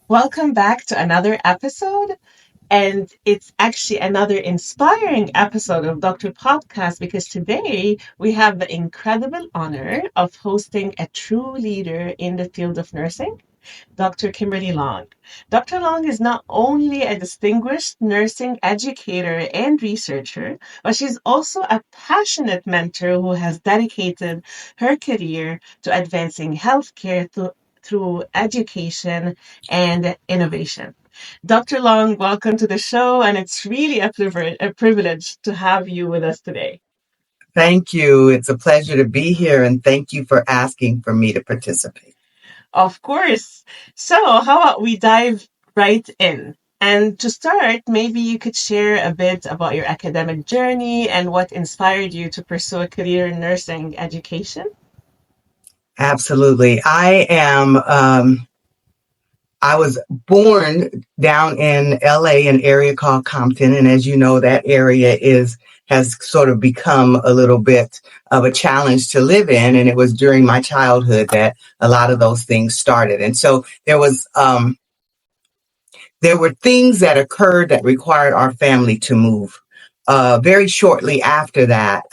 Welcome back to another episode. And it's actually another inspiring episode of Dr. Podcast because today we have the incredible honor of hosting a true leader in the field of nursing, Dr. Kimberly Long. Dr. Long is not only a distinguished nursing educator and researcher, but she's also a passionate mentor who has dedicated her career to advancing healthcare through education and innovation. Dr. Long, welcome to the show, and it's really a privilege to have you with us today. Thank you. It's a pleasure to be here, and thank you for asking for me to participate. Of course. So, how about we dive right in? And to start, maybe you could share a bit about your academic journey and what inspired you to pursue a career in nursing education. Absolutely. I was born down in LA, an area called Compton. And as you know, that area has sort of become a little bit of a challenge to live in. And it was during my childhood that a lot of those things started. And so there were things that occurred that required our family to move. Very shortly after that,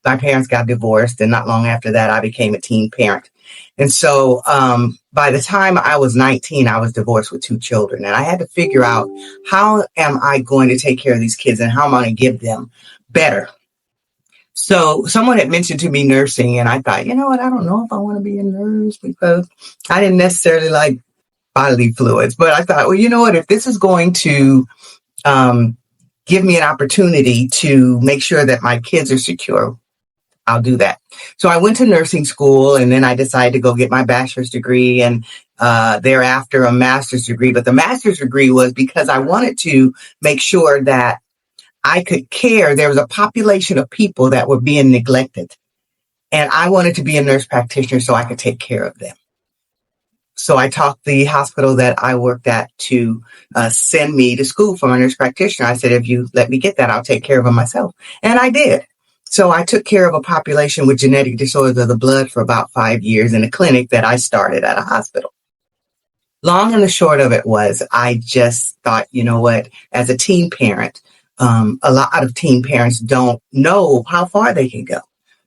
my parents got divorced, and not long after that, I became a teen parent. And so by the time I was 19, I was divorced with 2 children, and I had to figure out, how am I going to take care of these kids and how am I going to give them better? So someone had mentioned to me nursing, and I thought, you know what, I don't know if I want to be a nurse because I didn't necessarily like bodily fluids. But I thought, well, you know what, if this is going to give me an opportunity to make sure that my kids are secure, I'll do that. So I went to nursing school, and then I decided to go get my bachelor's degree and thereafter a master's degree. But the master's degree was because I wanted to make sure that I could care. There was a population of people that were being neglected, and I wanted to be a nurse practitioner so I could take care of them. So I talked the hospital that I worked at to send me to school for my nurse practitioner. I said, if you let me get that, I'll take care of them myself. And I did. So I took care of a population with genetic disorders of the blood for about 5 years in a clinic that I started at a hospital. Long and the short of it was, I just thought, you know what, as a teen parent, a lot of teen parents don't know how far they can go.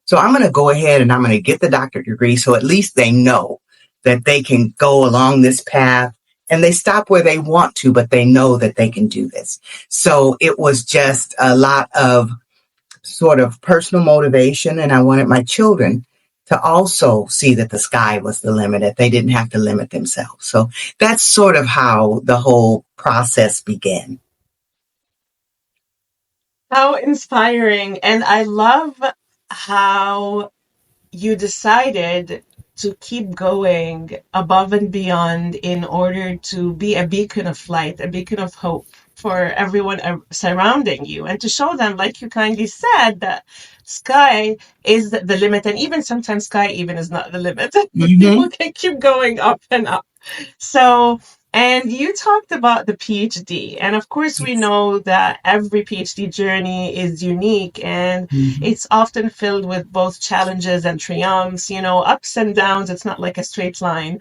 So I'm going to go ahead and I'm going to get the doctorate degree so at least they know that they can go along this path, and they stop where they want to, but they know that they can do this. So it was just a lot of sort of personal motivation. And I wanted my children to also see that the sky was the limit, that they didn't have to limit themselves. So that's sort of how the whole process began. How inspiring. And I love how you decided to keep going above and beyond in order to be a beacon of light, a beacon of hope for everyone surrounding you, and to show them, like you kindly said, that sky is the limit, and even sometimes sky even is not the limit. People can keep going up and up. So, and you talked about the PhD. And of course, we know that every PhD journey is unique and it's often filled with both challenges and triumphs, ups and downs. It's not like a straight line.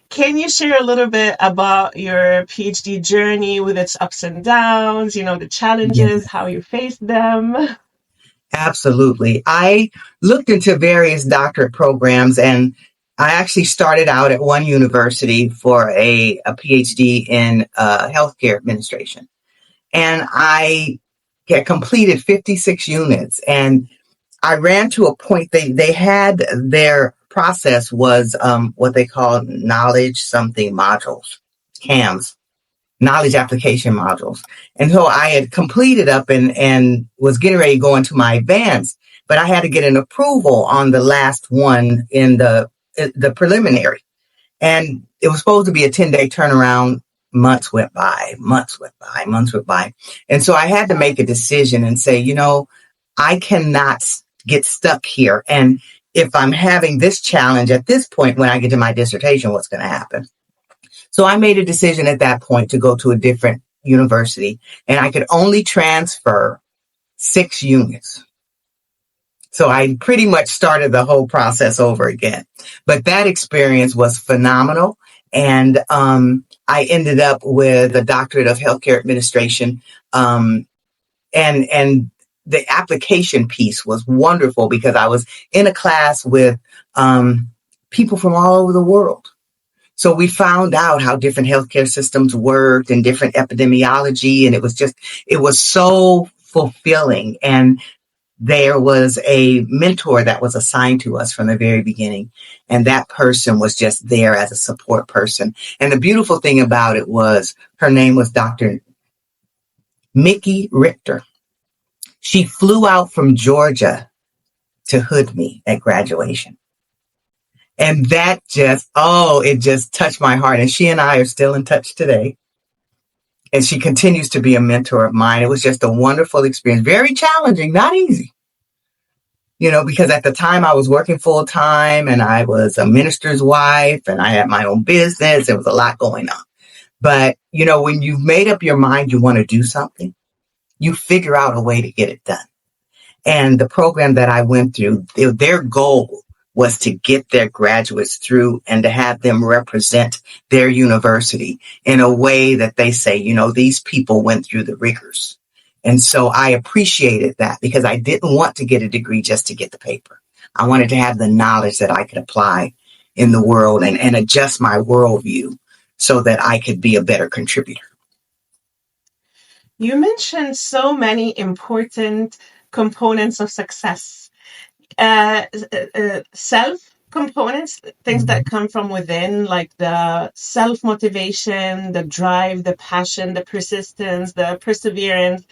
Can you share a little bit about your PhD journey with its ups and downs, the challenges, Yes, how you faced them? absolutely. I looked into various doctorate programs, and I actually started out at one university for a PhD in healthcare administration. And I had completed 56 units, and I ran to a point. They had their process was what they called knowledge something modules, CAMs, knowledge application modules. And so I had completed up and was getting ready to go into my advanced, but I had to get an approval on the last one in the preliminary. And it was supposed to be a 10-day turnaround. Months went by. And so I had to make a decision and say, I cannot get stuck here. And if I'm having this challenge at this point, when I get to my dissertation, what's going to happen? So I made a decision at that point to go to a different university, and I could only transfer 6 units. So I pretty much started the whole process over again. But that experience was phenomenal. And I ended up with a doctorate of healthcare administration. And the application piece was wonderful because I was in a class with people from all over the world. So we found out how different healthcare systems worked and different epidemiology. And it was so fulfilling. And there was a mentor that was assigned to us from the very beginning. And that person was just there as a support person. And the beautiful thing about it was her name was Dr. Mickey Richter. She flew out from Georgia to hood me at graduation. And that it just touched my heart. And she and I are still in touch today. And she continues to be a mentor of mine. It was just a wonderful experience. Very challenging, not easy. Because at the time I was working full time and I was a minister's wife and I had my own business. There was a lot going on. But, when you've made up your mind you want to do something, you figure out a way to get it done. And the program that I went through, their goal was to get their graduates through and to have them represent their university in a way that they say, these people went through the rigors. And so I appreciated that because I didn't want to get a degree just to get the paper. I wanted to have the knowledge that I could apply in the world and adjust my worldview so that I could be a better contributor. You mentioned so many important components of success. Self components, things that come from within, like the self-motivation, the drive, the passion, the persistence, the perseverance,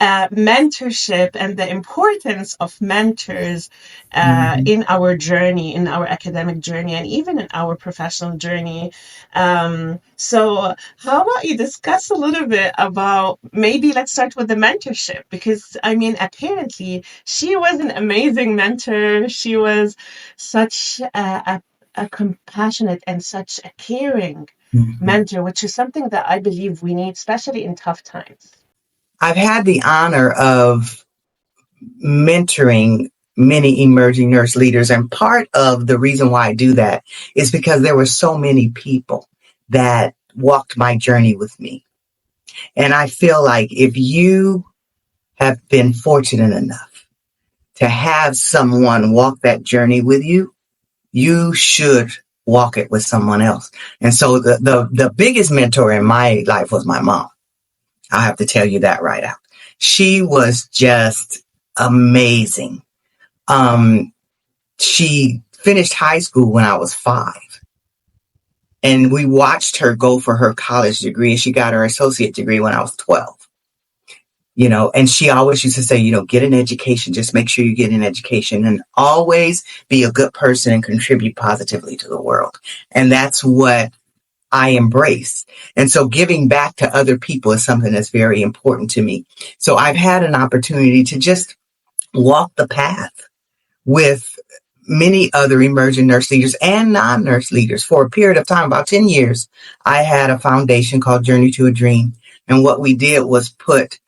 mentorship, and the importance of mentors in our journey, in our academic journey, and even in our professional journey. So how about you discuss a little bit about, maybe let's start with the mentorship, because apparently she was an amazing mentor. She was such a compassionate and such a caring mentor, which is something that I believe we need, especially in tough times. I've had the honor of mentoring many emerging nurse leaders. And part of the reason why I do that is because there were so many people that walked my journey with me. And I feel like if you have been fortunate enough to have someone walk that journey with you, you should walk it with someone else. And so the biggest mentor in my life was my mom. I have to tell you that right out. She was just amazing. She finished high school when I was 5. And we watched her go for her college degree, and she got her associate degree when I was 12. And she always used to say, get an education, just make sure you get an education and always be a good person and contribute positively to the world. And that's what I embrace. And so giving back to other people is something that's very important to me. So I've had an opportunity to just walk the path with many other emerging nurse leaders and non-nurse leaders for a period of time, about 10 years. I had a foundation called Journey to a Dream. And what we did was put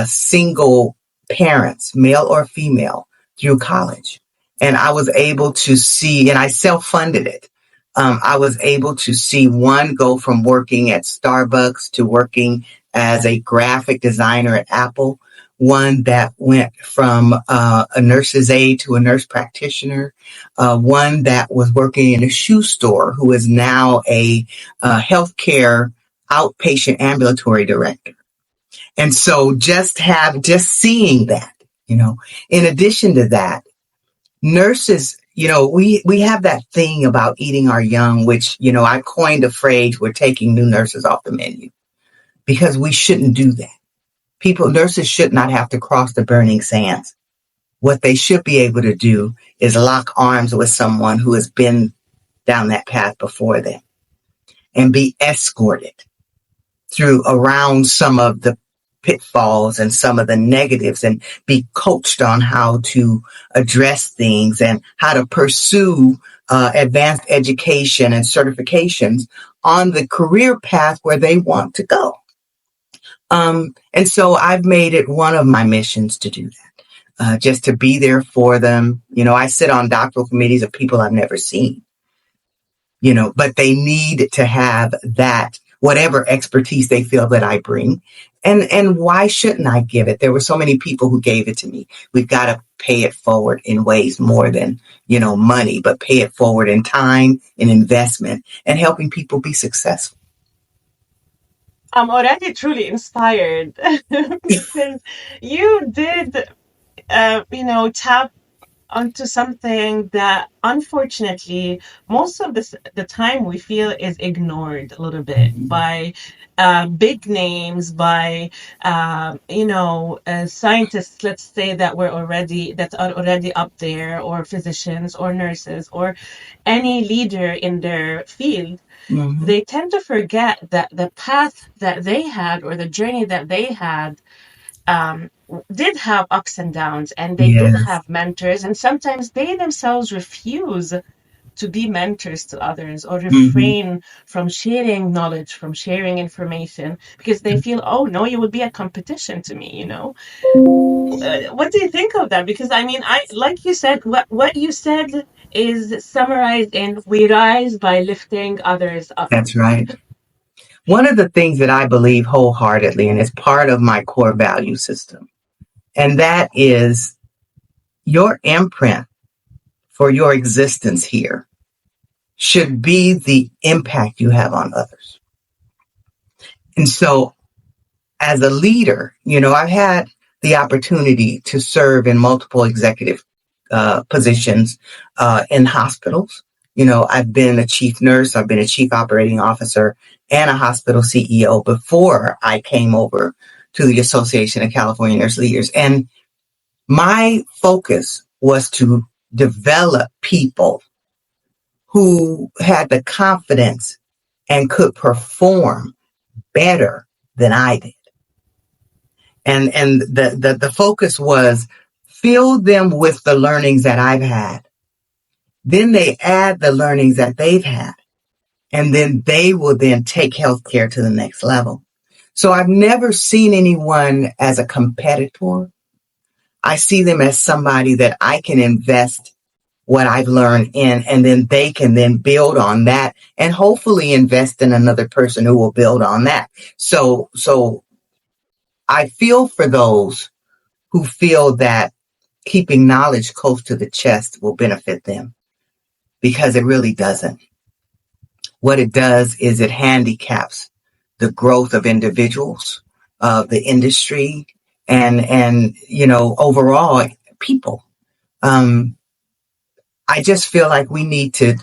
single parents, male or female, through college. And I was able to see, and I self-funded it. I was able to see one go from working at Starbucks to working as a graphic designer at Apple, one that went from a nurse's aide to a nurse practitioner, one that was working in a shoe store who is now a healthcare outpatient ambulatory director. And so just seeing that, in addition to that, nurses, we have that thing about eating our young, which, I coined a phrase, we're taking new nurses off the menu, because we shouldn't do that. Nurses should not have to cross the burning sands. What they should be able to do is lock arms with someone who has been down that path before them and be escorted around some of the pitfalls and some of the negatives and be coached on how to address things and how to pursue advanced education and certifications on the career path where they want to go. And so I've made it one of my missions to do that, just to be there for them. I sit on doctoral committees of people I've never seen. but they need to have that, whatever expertise they feel that I bring. And why shouldn't I give it? There were so many people who gave it to me. We've got to pay it forward in ways more than, money, but pay it forward in time and investment and helping people be successful. I'm already truly inspired because you did, tap onto something that unfortunately most of the time we feel is ignored a little bit Mm-hmm. by big names, by scientists, let's say, that are already up there, or physicians or nurses or any leader in their field. Mm-hmm. They tend to forget that the path that they had, or the journey that they had, did have ups and downs, and they did Yes. have mentors, and sometimes they themselves refuse to be mentors to others, or Mm-hmm. refrain from sharing knowledge, from sharing information, because they feel, oh no, you would be a competition to me. What do you think of that? Because I mean, I like you said, what you said is summarized in we rise by lifting others up. That's right. One of the things that I believe wholeheartedly, and it's part of my core value system, and that is your imprint for your existence here should be the impact you have on others. And so, as a leader, I've had the opportunity to serve in multiple executive positions in hospitals. I've been a chief nurse, I've been a chief operating officer, and a hospital CEO before I came over to the Association of California Nurse Leaders. And my focus was to develop people who had the confidence and could perform better than I did. And the focus was fill them with the learnings that I've had. Then they add the learnings that they've had. And then they will then take healthcare to the next level. So I've never seen anyone as a competitor. I see them as somebody that I can invest what I've learned in, and then they can then build on that and hopefully invest in another person who will build on that. So I feel for those who feel that keeping knowledge close to the chest will benefit them, because it really doesn't. What it does is it handicaps the growth of individuals, of the industry, and overall people. Um, I just feel like we need to.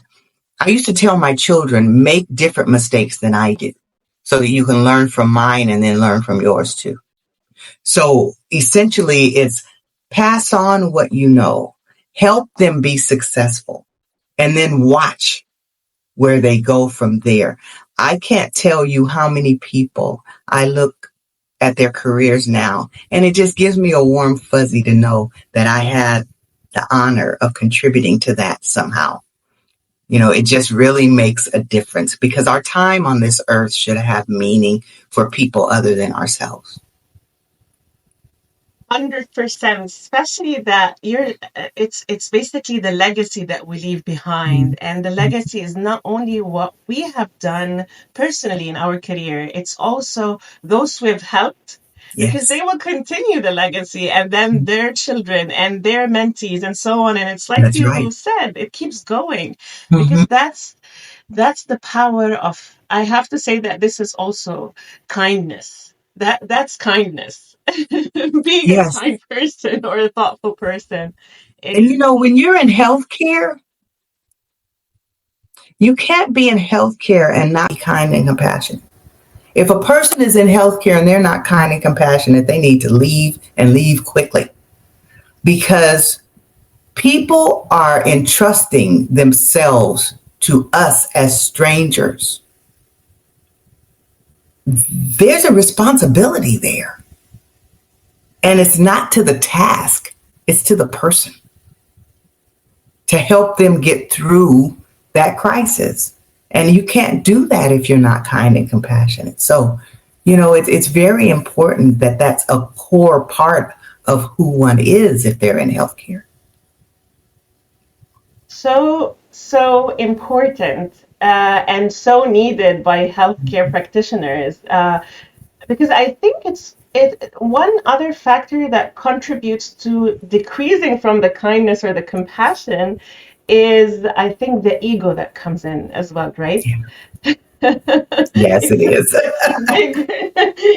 I used to tell my children, make different mistakes than I did, so that you can learn from mine and then learn from yours too. So essentially, it's pass on what you know, help them be successful, and then watch where they go from there. I can't tell you how many people I look at their careers now, and it just gives me a warm fuzzy to know that I had the honor of contributing to that somehow. It just really makes a difference, because our time on this earth should have meaning for people other than ourselves. 100%, especially that it's basically the legacy that we leave behind, and the legacy is not only what we have done personally in our career, it's also those who have helped, because Yes, they will continue the legacy, and then their children and their mentees and so on, and it's like that's you right. said, it keeps going, Mm-hmm. because that's the power of, I have to say that this is also kindness. That's kindness. Being a Yes. kind person or a thoughtful person And is when you're in healthcare, you can't be in healthcare and not be kind and compassionate. If a person is in healthcare and they're not kind and compassionate, they need to leave, and leave quickly, because people are entrusting themselves to us as strangers. There's a responsibility there. And it's not to the task, it's to the person to help them get through that crisis. And you can't do that if you're not kind and compassionate. So, it's very important that that's a core part of who one is if they're in healthcare. so. so important and so needed by healthcare practitioners. Because I think it one other factor that contributes to decreasing from the kindness or the compassion is, I think, the ego that comes in as well, right? Yeah. Yes, it it's a, is. it's a big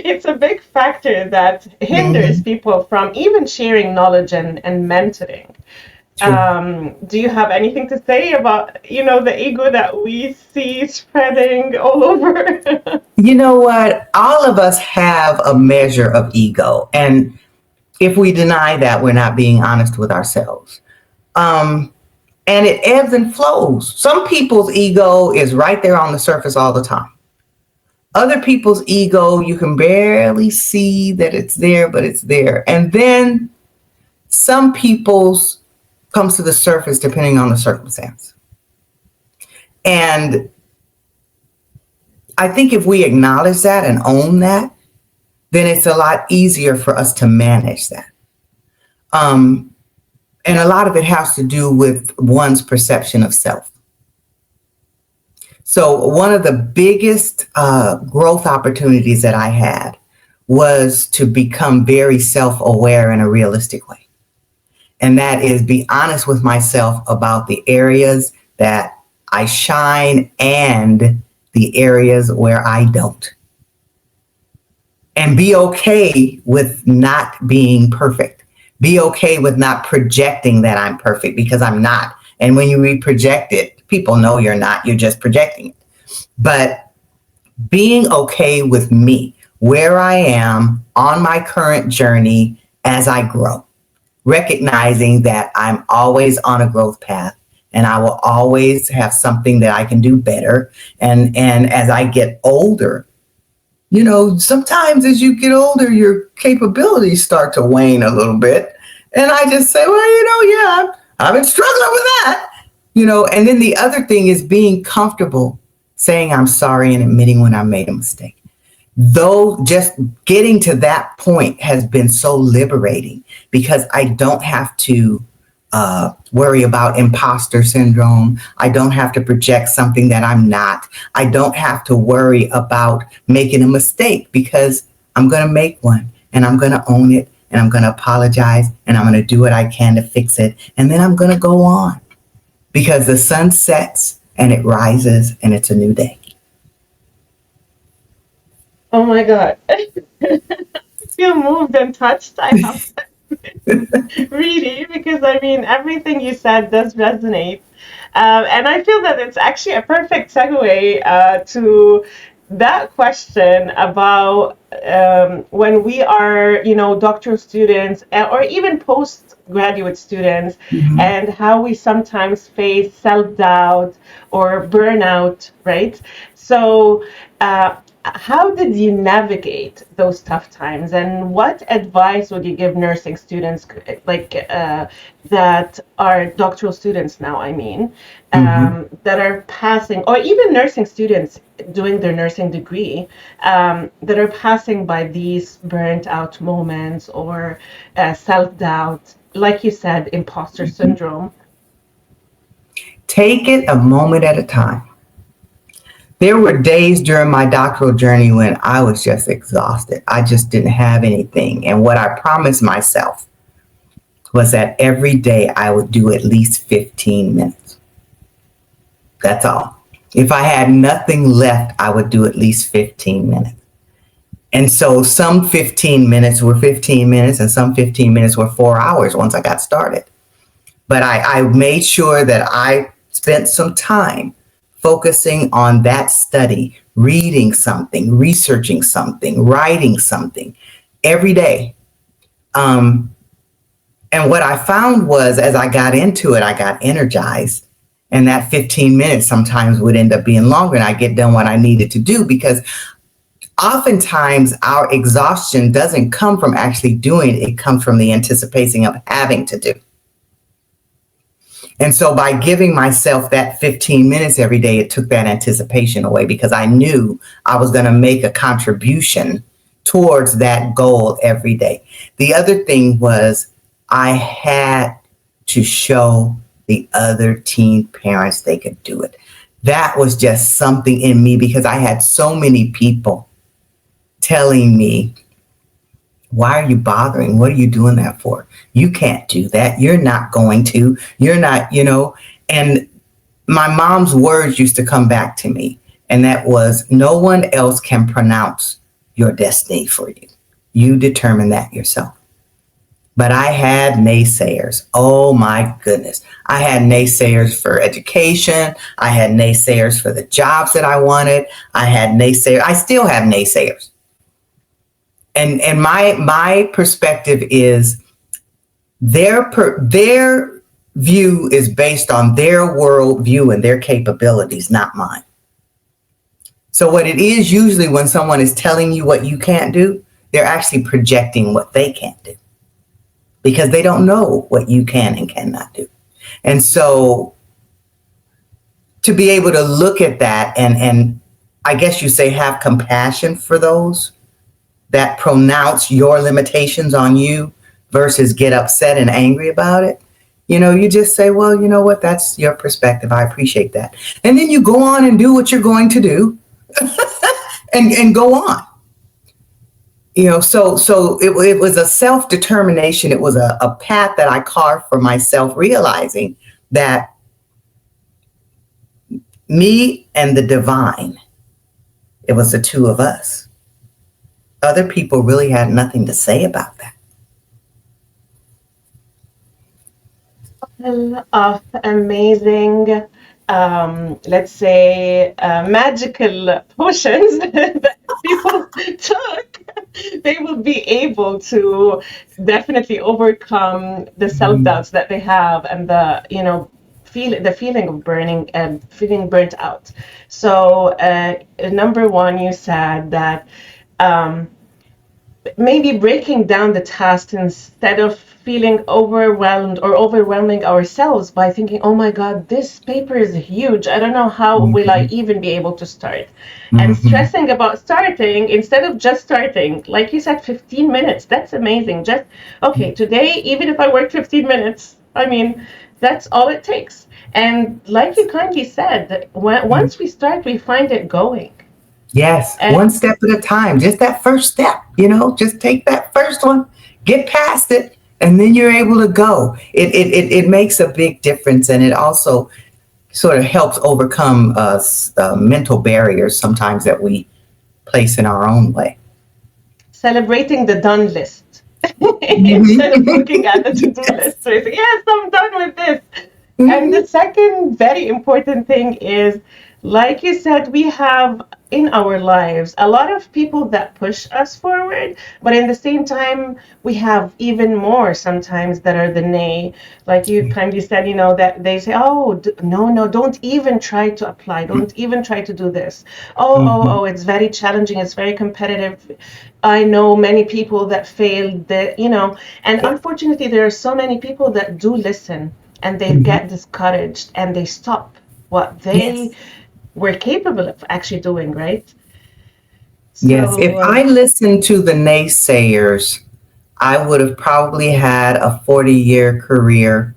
it's a big factor that hinders Hmm. people from even sharing knowledge and mentoring. True. Do you have anything to say about, the ego that we see spreading all over? You know what? All of us have a measure of ego. And if we deny that, we're not being honest with ourselves. Um, and it ebbs and flows. Some people's ego is right there on the surface all the time. Other people's ego, you can barely see that it's there, but it's there. And then some people's comes to the surface depending on the circumstance. And I think if we acknowledge that and own that, then it's a lot easier for us to manage that. Um, and a lot of it has to do with one's perception of self. So, one of the biggest growth opportunities that I had was to become very self aware in a realistic way. And that is be honest with myself about the areas that I shine and the areas where I don't. And be okay with not being perfect. Be okay with not projecting that I'm perfect because I'm not. And when you project it, people know you're not, you're just projecting it. But being okay with me, where I am on my current journey as I grow, recognizing that I'm always on a growth path and I will always have something that I can do better. And as I get older, sometimes as you get older, your capabilities start to wane a little bit. And I just say, well, yeah, I've been struggling with that. And then the other thing is being comfortable saying I'm sorry and admitting when I made a mistake. Though just getting to that point has been so liberating because I don't have to worry about imposter syndrome. I don't have to project something that I'm not. I don't have to worry about making a mistake because I'm going to make one and I'm going to own it and I'm going to apologize and I'm going to do what I can to fix it. And then I'm going to go on because the sun sets and it rises and it's a new day. Oh my God. I feel moved and touched. I have really, because I mean, everything you said does resonate. And I feel that it's actually a perfect segue to that question about when we are, doctoral students or even postgraduate students, Mhm. and how we sometimes face self-doubt or burnout, right? So, how did you navigate those tough times, and what advice would you give nursing students, like that are doctoral students now? I mean, Mhm. that are passing, or even nursing students doing their nursing degree, that are passing by these burnt out moments or self doubt, like you said, imposter syndrome. Take it a moment at a time. There were days during my doctoral journey when I was just exhausted. I just didn't have anything. And what I promised myself was that every day I would do at least 15 minutes. That's all. If I had nothing left, I would do at least 15 minutes. And so some 15 minutes were 15 minutes and some 15 minutes were 4 hours once I got started. But I made sure that I spent some time focusing on that study, reading something, researching something, writing something every day. Um, and what I found was as I got into it, I got energized. And that 15 minutes sometimes would end up being longer and I get done what I needed to do because oftentimes our exhaustion doesn't come from actually doing it. It comes from the anticipation of having to do. And so by giving myself that 15 minutes every day, it took that anticipation away because I knew I was going to make a contribution towards that goal every day. The other thing was I had to show the other teen parents, they could do it. That was just something in me because I had so many people telling me, why are you bothering? What are you doing that for? You can't do that. You're not going to. You're not, And my mom's words used to come back to me, and that was, no one else can pronounce your destiny for you. You determine that yourself. But I had naysayers. Oh my goodness. I had naysayers for education. I had naysayers for the jobs that I wanted. I had naysayers. I still have naysayers. And my perspective is their view is based on their worldview and their capabilities, not mine. So what it is usually when someone is telling you what you can't do, they're actually projecting what they can't do because they don't know what you can and cannot do. And so to be able to look at that and I guess you say have compassion for those that pronounce your limitations on you versus get upset and angry about it. You just say, well, you know what? That's your perspective. I appreciate that. And then you go on and do what you're going to do and go on. So it was a self-determination. It was a path that I carved for myself, realizing that me and the divine, it was the two of us. Other people really had nothing to say about that. Of amazing, let's say, magical potions that people took, they will be able to definitely overcome the self Mhm. doubts that they have and the feeling of burning and feeling burnt out. So, number one, you said that. Um, Maybe breaking down the task instead of feeling overwhelmed or overwhelming ourselves by thinking, oh my God, this paper is huge. I don't know how will I Mhm. even be able to start. And Mhm. stressing about starting instead of just starting. Like you said, 15 minutes. That's amazing. Just, okay, today, even if I work 15 minutes, I mean, that's all it takes. And like you kindly said, once we start, we find it going. Yes, And one step at a time. Just that first step, just take that first one, get past it, and then you're able to go. It makes a big difference, and it also sort of helps overcome mental barriers sometimes that we place in our own way. celebrating the done list instead of Mhm. looking at the to-do Yes. list. So it's, yes, I'm done with this. And the Mhm. second very important thing is, like you said, we have in our lives a lot of people that push us forward, but in the same time, we have even more sometimes that are the nay. Like you kindly said, that they say, oh, no, no, don't even try to apply. Don't even try to do this. Oh, oh, Mhm. oh, it's very challenging. It's very competitive. I know many people that failed and Yeah. unfortunately, there are so many people that do listen and they Mhm. get discouraged and they stop what they Yes. were capable of actually doing, right? Yes. If So, I listened to the naysayers, I would have probably had a 40-year career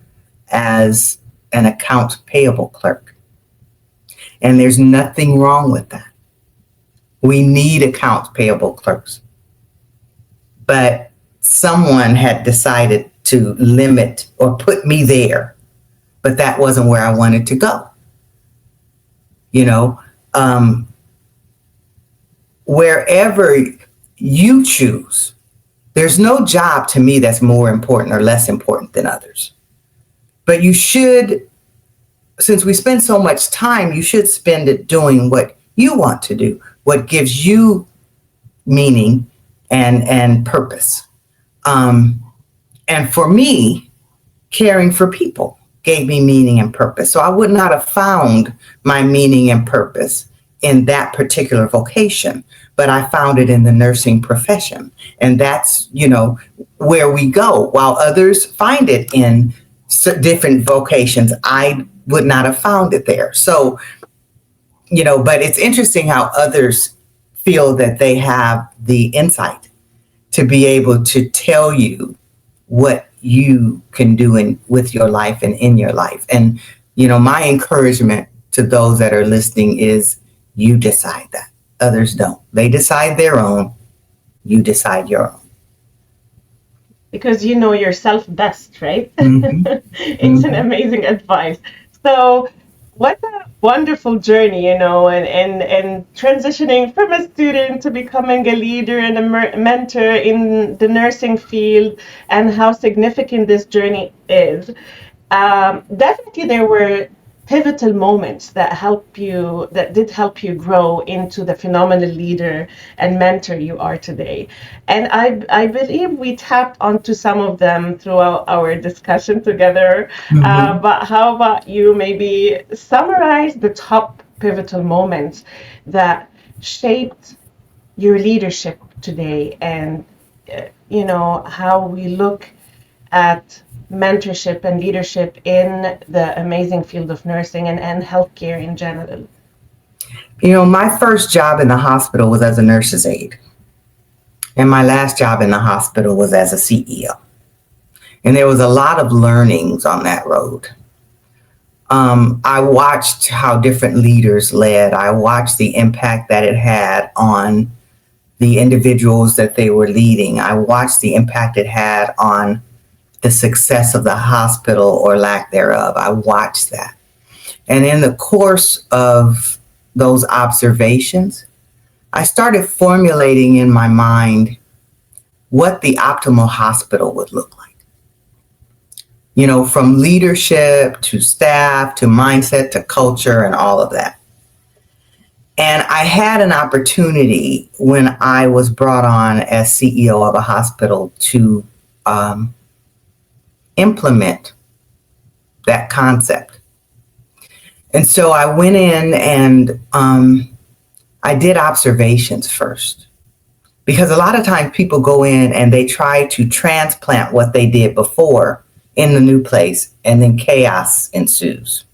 as an accounts payable clerk. And there's nothing wrong with that. We need accounts payable clerks. But someone had decided to limit or put me there, but that wasn't where I wanted to go. You know, um, Wherever you choose, there's no job to me that's more important or less important than others. But you should, since we spend so much time, you should spend it doing what you want to do, what gives you meaning and purpose. Um, and for me, caring for people gave me meaning and purpose. So I would not have found my meaning and purpose in that particular vocation, but I found it in the nursing profession. And that's, where we go. While others find it in different vocations, I would not have found it there. So, but it's interesting how others feel that they have the insight to be able to tell you what you can do with your life and in your life. And, my encouragement to those that are listening is you decide that. Others don't. They decide their own. You decide your own. Because you know yourself best, right? Mm-hmm. It's an Mm-hmm. amazing advice. So, what a wonderful journey, and transitioning from a student to becoming a leader and a mentor in the nursing field, and how significant this journey is. Definitely, there were pivotal moments that did help you grow into the phenomenal leader and mentor you are today. And I believe we tapped onto some of them throughout our discussion together. Mm-hmm. But how about you maybe summarize the top pivotal moments that shaped your leadership today, and how we look at mentorship and leadership in the amazing field of nursing and healthcare in general. My first job in the hospital was as a nurse's aide, and my last job in the hospital was as a CEO. And there was a lot of learnings on that road. I watched how different leaders led. I watched the impact that it had on the individuals that they were leading. I watched the impact it had on the success of the hospital or lack thereof. I watched that. And in the course of those observations, I started formulating in my mind what the optimal hospital would look like. From leadership to staff to mindset to culture and all of that. And I had an opportunity when I was brought on as CEO of a hospital to implement that concept. And so I went in and I did observations first. Because a lot of times people go in and they try to transplant what they did before in the new place, and then chaos ensues.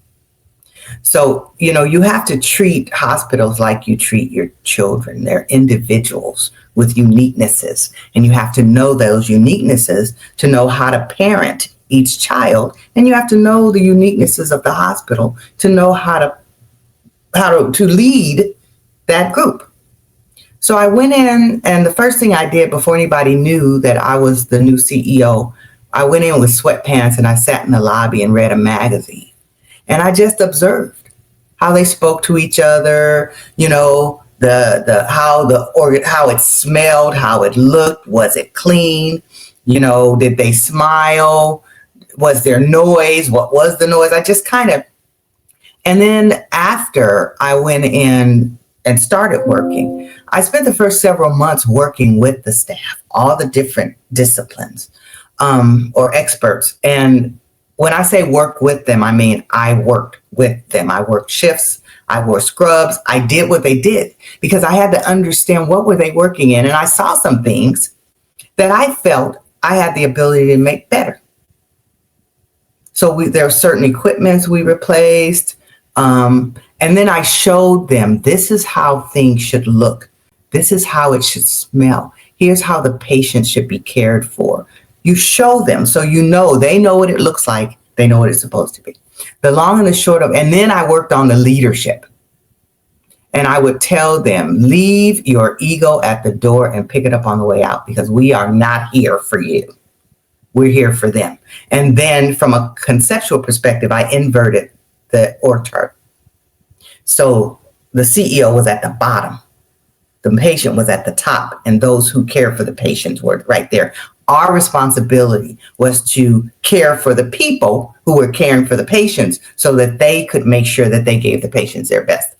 So, you have to treat hospitals like you treat your children. They're individuals with uniquenesses, and you have to know those uniquenesses to know how to parent each child, and you have to know the uniquenesses of the hospital to know how to lead that group. So I went in, and the first thing I did before anybody knew that I was the new CEO, I went in with sweatpants and I sat in the lobby and read a magazine. And I just observed how they spoke to each other, how it smelled, how it looked, was it clean, did they smile, was there noise, what was the noise? I just kind of, and then after I went in and started working, I spent the first several months working with the staff, all the different disciplines or experts. And when I say work with them, I mean I worked with them. I worked shifts. I wore scrubs. I did what they did because I had to understand what were they working in. And I saw some things that I felt I had the ability to make better. So there are certain equipments we replaced. And then I showed them, this is how things should look. This is how it should smell. Here's how the patient should be cared for. You show them so they know what it looks like. They know what it's supposed to be. The long and the short of, and then I worked on the leadership. And I would tell them, leave your ego at the door and pick it up on the way out because we are not here for you. We're here for them. And then from a conceptual perspective, I inverted the org chart. So the CEO was at the bottom. The patient was at the top, and those who care for the patients were right there. Our responsibility was to care for the people who were caring for the patients so that they could make sure that they gave the patients their best.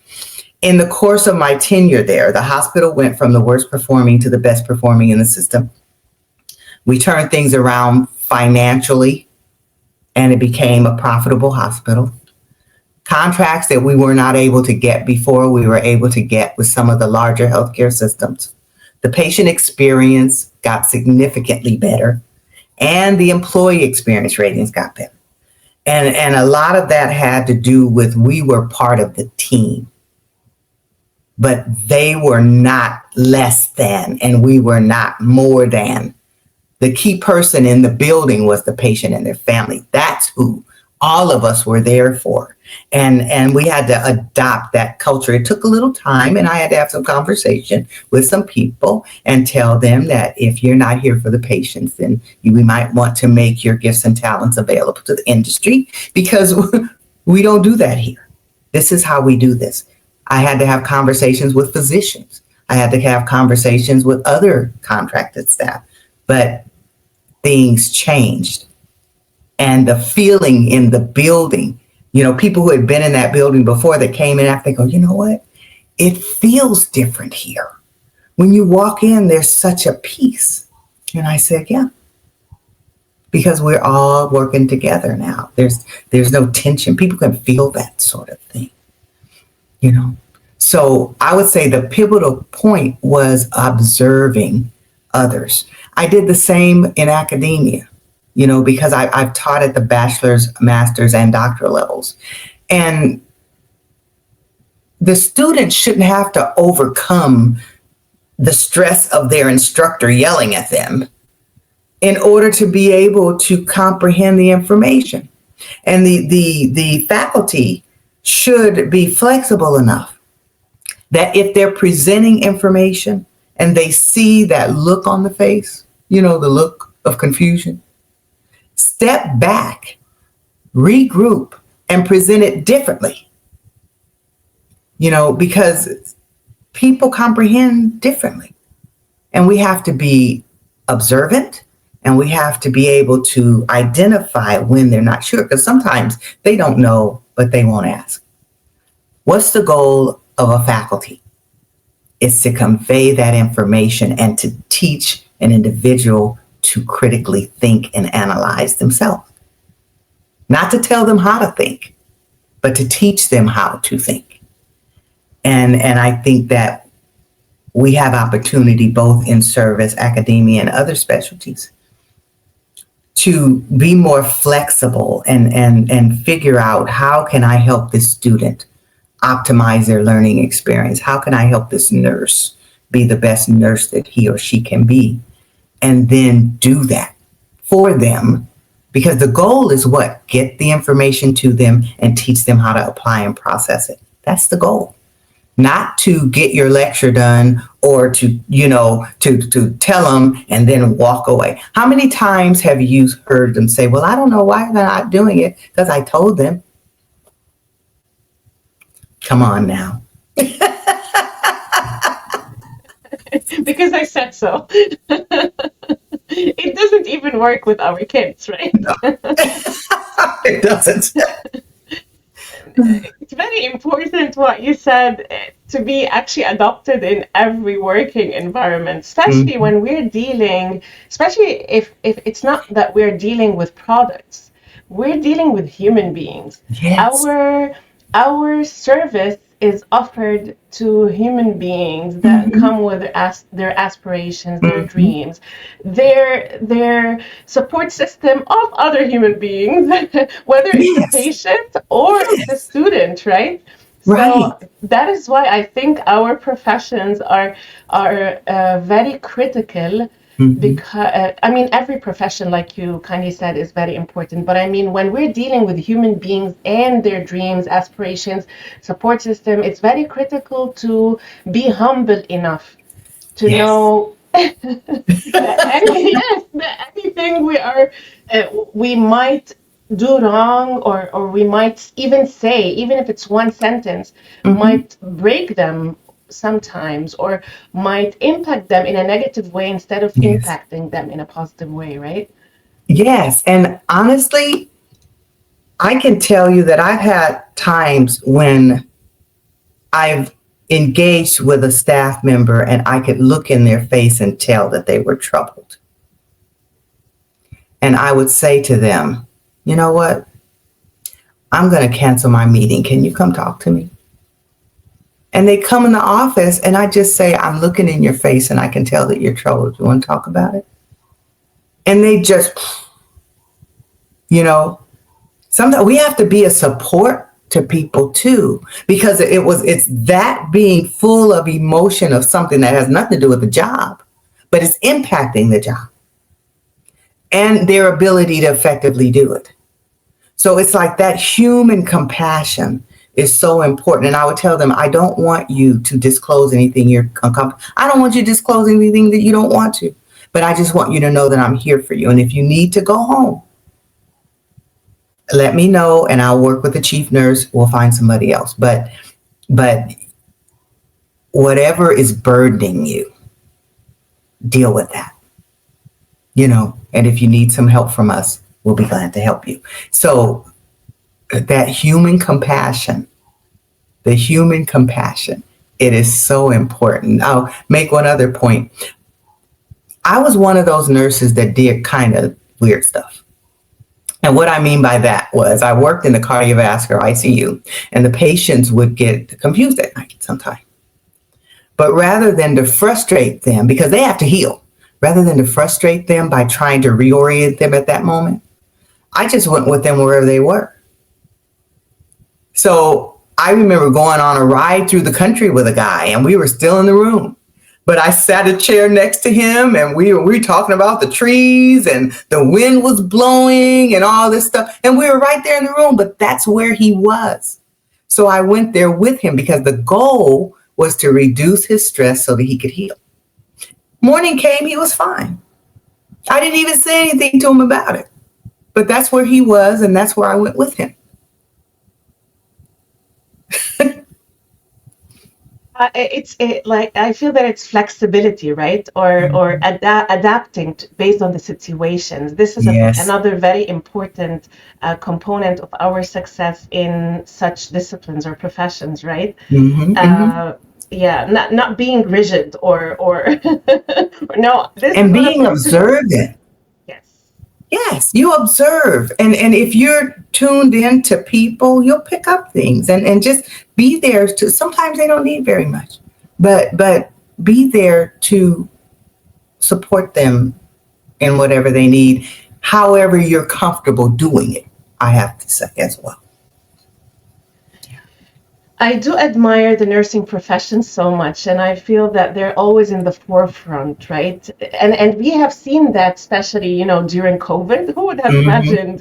In the course of my tenure there, the hospital went from the worst performing to the best performing in the system. We turned things around financially, and it became a profitable hospital. Contracts that we were not able to get before, we were able to get with some of the larger healthcare systems. The patient experience got significantly better, and the employee experience ratings got better. And a lot of that had to do with we were part of the team, but they were not less than, and we were not more than The key person in the building was the patient and their family. That's who all of us were there for. And we had to adopt that culture. It took a little time, and I had to have some conversation with some people and tell them that if you're not here for the patients, then we might want to make your gifts and talents available to the industry, because we don't do that here. This is how we do this. I had to have conversations with physicians. I had to have conversations with other contracted staff, but things changed. And the feeling in the building, people who had been in that building before that came in after, they go, you know what? It feels different here. When you walk in, there's such a peace. And I said, yeah, because we're all working together now. There's no tension. People can feel that sort of thing, you know. So I would say the pivotal point was observing others. I did the same in academia, because I've taught at the bachelor's, master's, and doctoral levels. And the students shouldn't have to overcome the stress of their instructor yelling at them in order to be able to comprehend the information. And the faculty should be flexible enough that if they're presenting information and they see that look on the face, the look of confusion, step back, regroup, and present it differently. Because people comprehend differently. And we have to be observant, and we have to be able to identify when they're not sure, because sometimes they don't know, but they won't ask. What's the goal of a faculty? It's to convey that information and to teach an individual to critically think and analyze themselves. Not to tell them how to think, but to teach them how to think. And I think that we have opportunity both in service, academia, and other specialties to be more flexible and figure out, how can I help this student optimize their learning experience? How can I help this nurse be the best nurse that he or she can be? And then do that for them, because the goal is what? Get the information to them and teach them how to apply and process it. That's the goal. Not to get your lecture done or to tell them and then walk away. How many times have you heard them say, well, I don't know why they're not doing it, because I told them. Come on now. Because I said so. It doesn't even work with our kids, right? No, it doesn't. It's very important what you said, to be actually adopted in every working environment, especially when we're dealing, especially if it's not that we're dealing with products, we're dealing with human beings. Yes. Our service is offered to human beings that come with their aspirations, their dreams, their support system of other human beings, whether it's the Yes. patient or the Yes. student, right? Right. So that is why I think our professions are very critical, Mm-hmm. because I mean, every profession, like you kindly said, is very important. But I mean, when we're dealing with human beings and their dreams, aspirations, support system, it's very critical to be humble enough to Yes. know that anything we might do wrong, or we might even say, even if it's one sentence, Mm-hmm. might break them sometimes, or might impact them in a negative way instead of Yes. impacting them in a positive way, right? Yes. And honestly, I can tell you that I've had times when I've engaged with a staff member and I could look in their face and tell that they were troubled. And I would say to them, you know what? I'm going to cancel my meeting. Can you come talk to me? And they come in the office and I just say, I'm looking in your face and I can tell that you're troubled. You want to talk about it? And they just, sometimes we have to be a support to people too, because it's that being full of emotion of something that has nothing to do with the job, but it's impacting the job. and their ability to effectively do it. So it's like that human compassion is so important. And I would tell them, I don't want you to disclose anything you're uncomfortable. I don't want you to disclose anything that you don't want to. But I just want you to know that I'm here for you. And if you need to go home, let me know and I'll work with the chief nurse. We'll find somebody else. But whatever is burdening you, deal with that. And if you need some help from us, we'll be glad to help you. So that human compassion, it is so important. I'll make one other point. I was one of those nurses that did kind of weird stuff. And what I mean by that was I worked in the cardiovascular ICU, and the patients would get confused at night sometimes. But rather than to frustrate them, because they have to heal, rather than to frustrate them by trying to reorient them at that moment, I just went with them wherever they were. So I remember going on a ride through the country with a guy, and we were still in the room. But I sat a chair next to him, and we were talking about the trees, and the wind was blowing and all this stuff. And we were right there in the room, but that's where he was. So I went there with him because the goal was to reduce his stress so that he could heal. Morning came, he was fine. I didn't even say anything to him about it. But that's where he was, and that's where I went with him. Like I feel that it's flexibility, right? Or adapting based on the situations. This is Yes. another very important component of our success in such disciplines or professions, right? Mm-hmm, mm-hmm. Yeah, not being rigid or or no, this is And what I'm being going to do. observant. Yes. Yes, you observe. And if you're tuned in to people, you'll pick up things and just be there to sometimes they don't need very much. But be there to support them in whatever they need, however you're comfortable doing it, I have to say as well. I do admire the nursing profession so much, and I feel that they're always in the forefront, right? And we have seen that, especially during COVID. Who would have Mm-hmm. imagined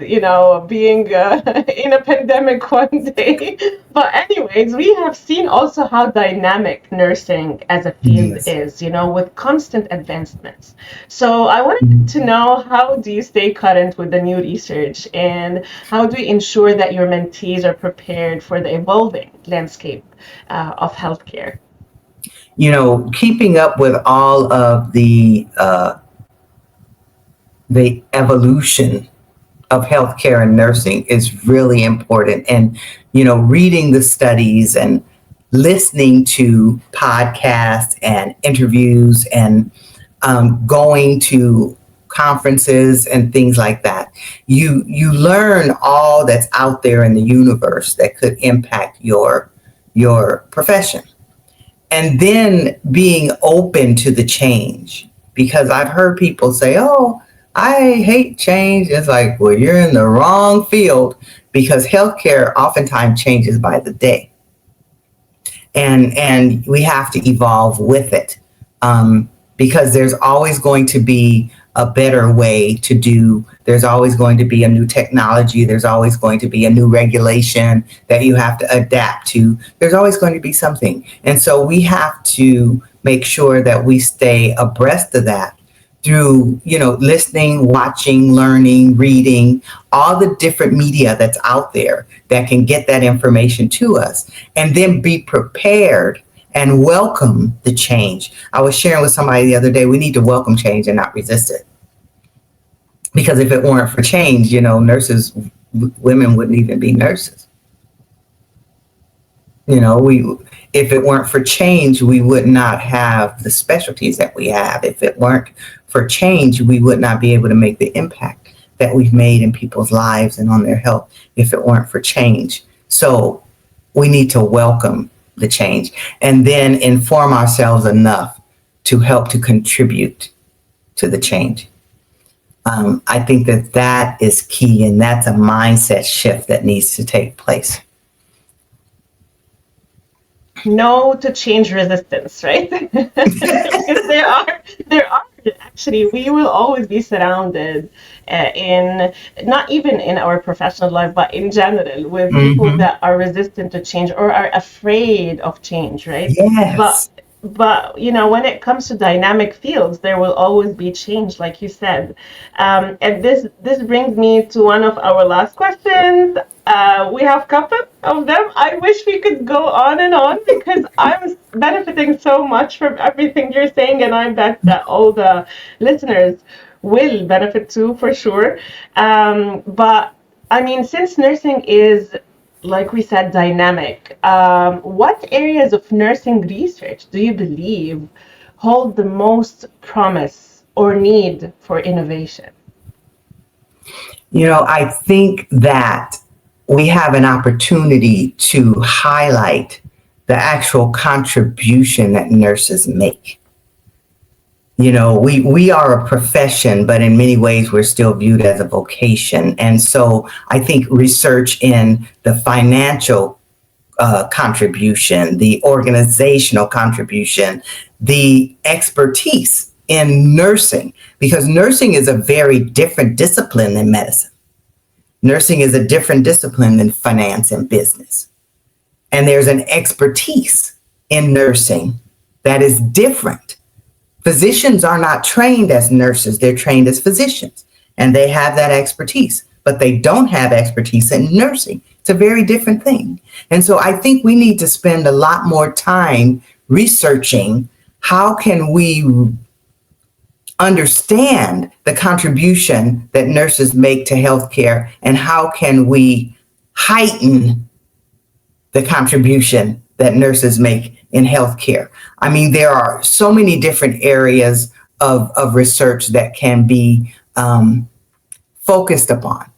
being in a pandemic one day? But anyways, we have seen also how dynamic nursing as a field Yes. is, with constant advancements. So I wanted Mm-hmm. to know, how do you stay current with the new research, and how do we ensure that your mentees are prepared for the evolving landscape of healthcare? Keeping up with all of the evolution of healthcare and nursing is really important. And, reading the studies and listening to podcasts and interviews and going to conferences and things like that. You learn all that's out there in the universe that could impact your profession. And then being open to the change, because I've heard people say, oh, I hate change. It's like, well, you're in the wrong field, because healthcare oftentimes changes by the day. And we have to evolve with it, because there's always going to be a better way to do. There's always going to be a new technology. There's always going to be a new regulation that you have to adapt to. There's always going to be something. And so we have to make sure that we stay abreast of that through, listening, watching, learning, reading, all the different media that's out there that can get that information to us, and then be prepared and welcome the change. I was sharing with somebody the other day, we need to welcome change and not resist it. Because if it weren't for change, nurses, women wouldn't even be nurses. We, if it weren't for change, we would not have the specialties that we have. If it weren't for change, we would not be able to make the impact that we've made in people's lives and on their health, if it weren't for change. So we need to welcome the change and then inform ourselves enough to help to contribute to the change. I think that is key, and that's a mindset shift that needs to take place. No to change resistance, right? Because there are Actually, we will always be surrounded in not even in our professional life, but in general, with people Hmm. that are resistant to change or are afraid of change, right? But Yes. when it comes to dynamic fields, there will always be change, like you said. And this brings me to one of our last questions. We have a couple of them. I wish we could go on and on because I'm benefiting so much from everything you're saying, and I bet that all the listeners will benefit too, for sure. But I mean, since nursing is, like we said, dynamic, what areas of nursing research do you believe hold the most promise or need for innovation? I think that we have an opportunity to highlight the actual contribution that nurses make. We are a profession, but in many ways we're still viewed as a vocation. And so I think research in the financial contribution, the organizational contribution, the expertise in nursing, because nursing is a very different discipline than medicine. Nursing is a different discipline than finance and business. And there's an expertise in nursing that is different. Physicians are not trained as nurses, they're trained as physicians, and they have that expertise, but they don't have expertise in nursing. It's a very different thing. And so I think we need to spend a lot more time researching how can we understand the contribution that nurses make to healthcare and how can we heighten the contribution that nurses make in healthcare. I mean, there are so many different areas of research that can be focused upon.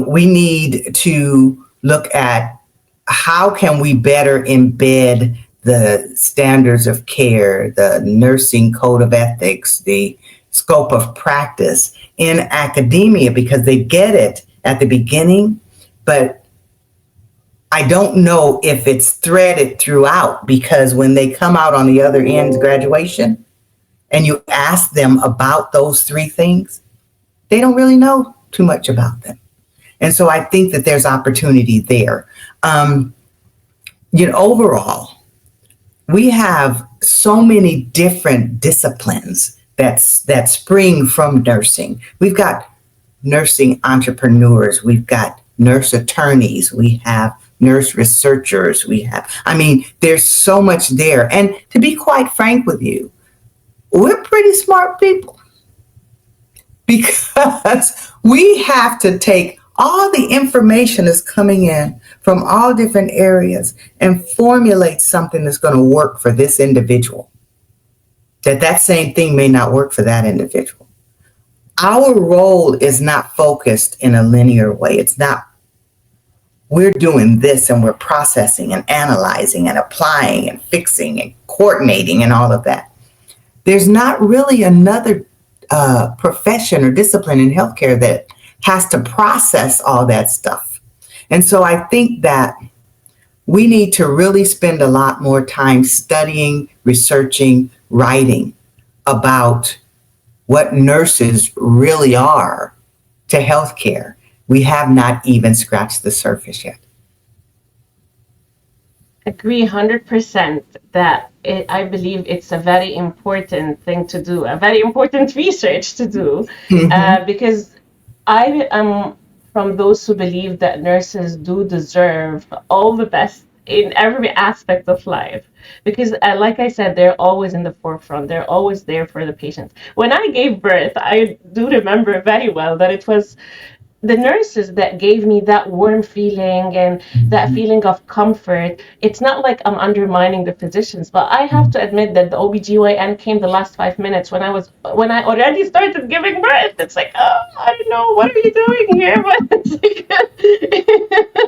We need to look at how can we better embed the standards of care, the nursing code of ethics, the scope of practice in academia because they get it at the beginning, but I don't know if it's threaded throughout because when they come out on the other end, graduation, and you ask them about those three things, they don't really know too much about them. And so I think that there's opportunity there. Um, Overall, we have so many different disciplines that spring from nursing. We've got nursing entrepreneurs, we've got nurse attorneys, we have nurse researchers, I mean, there's so much there. And to be quite frank with you, we're pretty smart people because we have to take all the information that's coming in from all different areas and formulate something that's going to work for this individual. That same thing may not work for that individual. Our role is not focused in a linear way. It's not we're doing this and we're processing and analyzing and applying and fixing and coordinating and all of that. There's not really another profession or discipline in healthcare that has to process all that stuff. And so I think that we need to really spend a lot more time studying, researching, writing about what nurses really are to healthcare. We have not even scratched the surface yet. Agree 100% that I believe it's a very important thing to do, a very important research to do, Mm-hmm. because I am from those who believe that nurses do deserve all the best in every aspect of life. Because, like I said, they're always in the forefront, they're always there for the patients. When I gave birth, I do remember very well that it was the nurses that gave me that warm feeling and that feeling of comfort. It's not like I'm undermining the physicians, but I have to admit that the OBGYN came the last 5 minutes when I already started giving birth. It's like, oh, I don't know, what are you doing here? But it's like,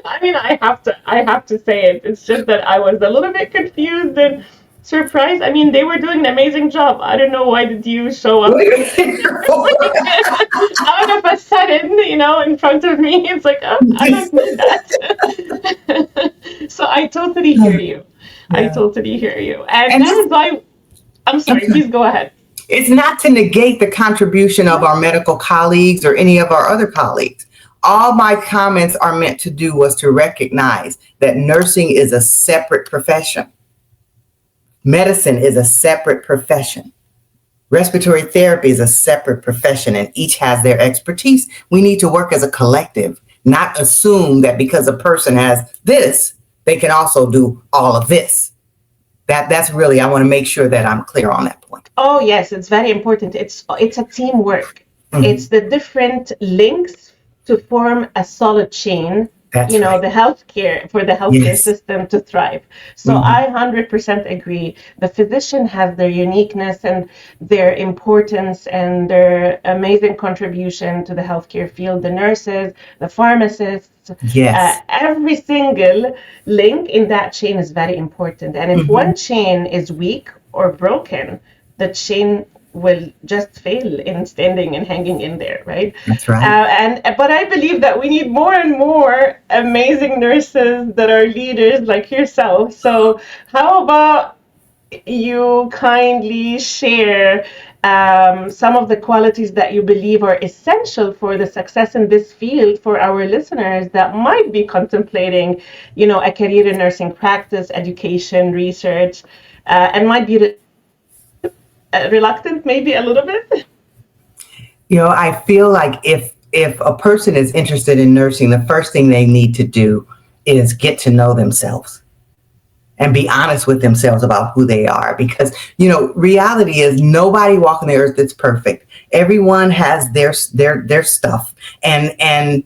I mean, I have to say it. It's just that I was a little bit confused and surprised. I mean, they were doing an amazing job. I don't know why did you show up like out of a sudden, in front of me. It's like, oh, I don't need that. So I totally hear you. I Yeah. totally hear you. And And that just is why I'm sorry, okay. please go ahead. It's not to negate the contribution of our No. medical colleagues or any of our other colleagues. All my comments are meant to do was to recognize that nursing is a separate profession. Medicine is a separate profession. Respiratory therapy is a separate profession, and each has their expertise. We need to work as a collective, not assume that because a person has this, they can also do all of this. That's really, I want to make sure that I'm clear on that point. Oh yes, it's very important. It's a teamwork. Mhm. It's the different links to form a solid chain, That's right. the healthcare for the healthcare Yes. system to thrive. So Mhm. I 100% agree. The physician has their uniqueness and their importance and their amazing contribution to the healthcare field. The nurses, the pharmacists, Yes. every single link in that chain is very important. And if Mhm. one chain is weak or broken, the chain will just fail in standing and hanging in there, right? That's right. And but I believe that we need more and more amazing nurses that are leaders like yourself. So how about you kindly share some of the qualities that you believe are essential for the success in this field for our listeners that might be contemplating, a career in nursing practice, education, research, and might be reluctant, maybe a little bit. I feel like if a person is interested in nursing, the first thing they need to do is get to know themselves and be honest with themselves about who they are, because reality is nobody walking the earth is perfect. Everyone has their stuff, and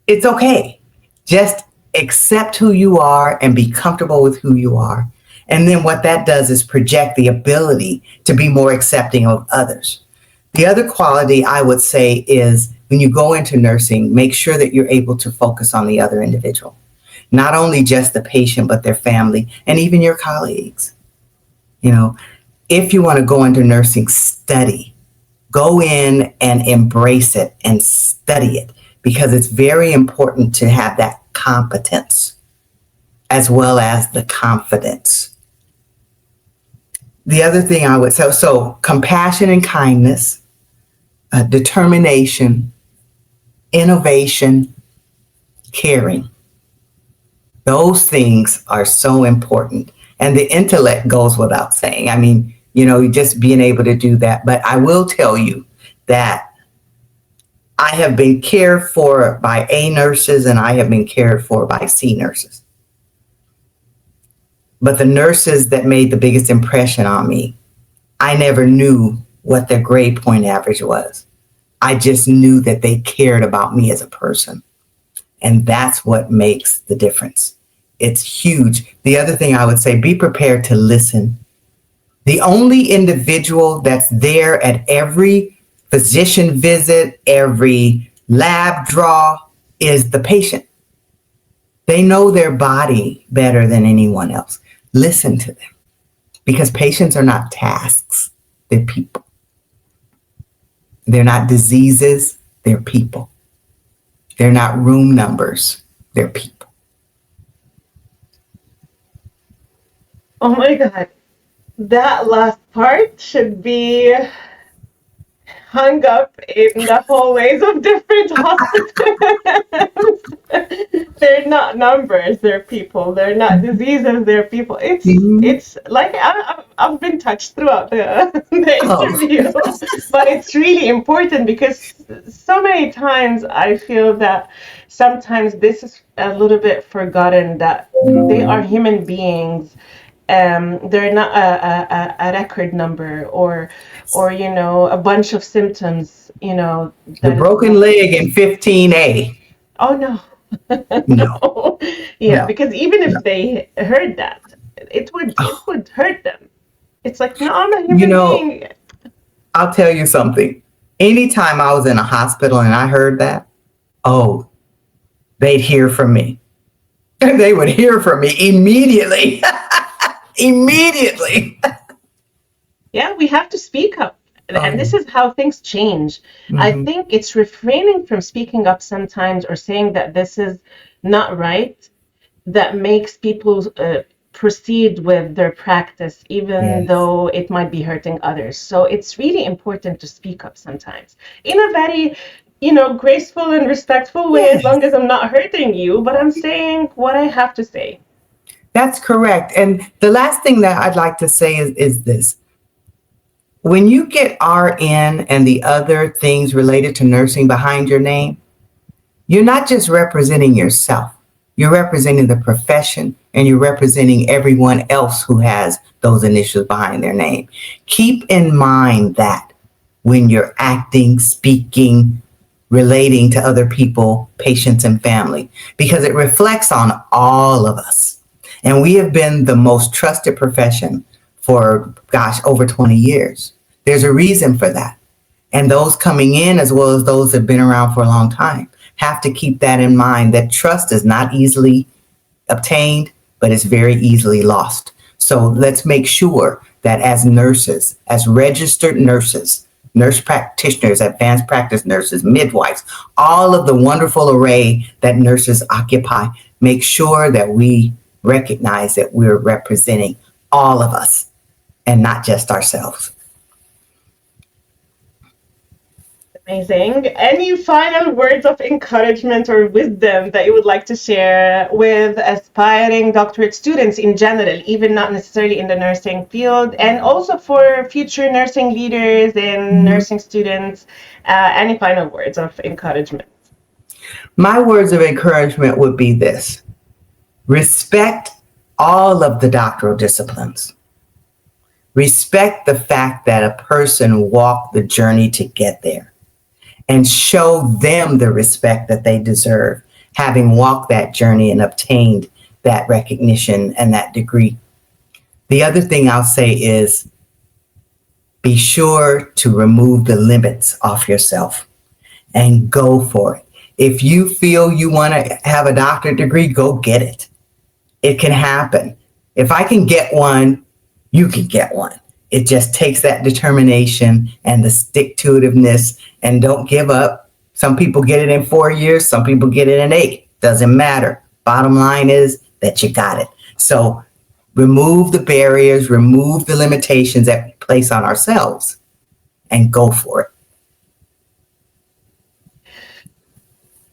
it's okay. Just accept who you are and be comfortable with who you are. And then what that does is project the ability to be more accepting of others. The other quality I would say is when you go into nursing, make sure that you're able to focus on the other individual, not only just the patient, but their family and even your colleagues. You know, if you want to go into nursing, study, go in and embrace it and study it, because it's very important to have that competence as well as the confidence. The other thing I would say, so compassion and kindness, determination, innovation, caring. Those things are so important. And the intellect goes without saying. I mean, just being able to do that. But I will tell you that I have been cared for by A nurses and I have been cared for by C nurses. But the nurses that made the biggest impression on me, I never knew what their grade point average was. I just knew that they cared about me as a person. And that's what makes the difference. It's huge. The other thing I would say, be prepared to listen. The only individual that's there at every physician visit, every lab draw is the patient. They know their body better than anyone else. Listen to them, because patients are not tasks, they're people. They're not diseases, they're people. They're not room numbers, they're people. Oh my God. That last part should be hung up in the hallways of different hospitals. They're not numbers, they're people. They're not diseases, they're people. It's Mhm. it's like I've been touched throughout the Oh, interview, but it's really important because so many times I feel that sometimes this is a little bit forgotten that they are human beings. They're not a record number or a bunch of symptoms the that is broken leg in 15A. oh no. No, No. Yeah, no, because even no. if they heard that, it would hurt them. It's like, no, I'm a You human know, being. I'll tell you something. Anytime I was in a hospital and I heard that, oh, they'd hear from me. They would hear from me immediately. Immediately. Yeah, we have to speak up. Oh, And yeah. this is how things change. I Mm-hmm. think it's refraining from speaking up sometimes or saying that this is not right that makes people proceed with their practice, even Yes. though it might be hurting others. So it's really important to speak up sometimes in a very, graceful and respectful way, as long Yes. as I'm not hurting you, but I'm saying what I have to say. That's correct. And the last thing that I'd like to say is this. When you get RN and the other things related to nursing behind your name, you're not just representing yourself, you're representing the profession and you're representing everyone else who has those initials behind their name. Keep in mind that when you're acting, speaking, relating to other people, patients, and family, because it reflects on all of us. And we have been the most trusted profession for, gosh, over 20 years. There's a reason for that. And those coming in, as well as those that have been around for a long time, have to keep that in mind that trust is not easily obtained, but it's very easily lost. So let's make sure that as nurses, as registered nurses, nurse practitioners, advanced practice nurses, midwives, all of the wonderful array that nurses occupy, make sure that we recognize that we're representing all of us and not just ourselves. Amazing. Any final words of encouragement or wisdom that you would like to share with aspiring doctorate students in general, even not necessarily in the nursing field, and also for future nursing leaders and nursing students? Any final words of encouragement? My words of encouragement would be this: respect all of the doctoral disciplines. Respect the fact that a person walked the journey to get there and show them the respect that they deserve, having walked that journey and obtained that recognition and that degree. The other thing I'll say is be sure to remove the limits off yourself and go for it. If you feel you want to have a doctorate degree, go get it. It can happen. If I can get one, you can get one. It just takes that determination and the stick to itiveness, and don't give up. Some people get it in 4 years, some people get it in 8. Doesn't matter. Bottom line is that you got it. So remove the barriers, remove the limitations that we place on ourselves, and go for it.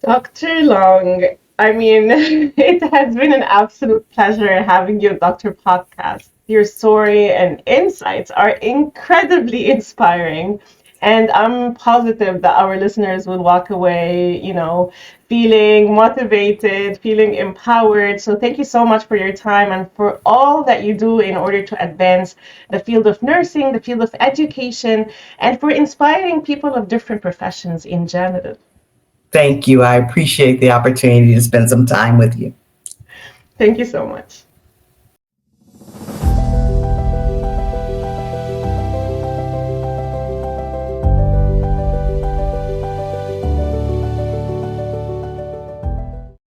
Dr. Long, I mean, it has been an absolute pleasure having you on Dr. Podcast. Your story and insights are incredibly inspiring. And I'm positive that our listeners will walk away, feeling motivated, feeling empowered. So thank you so much for your time and for all that you do in order to advance the field of nursing, the field of education, and for inspiring people of different professions in general. Thank you. I appreciate the opportunity to spend some time with you. Thank you so much.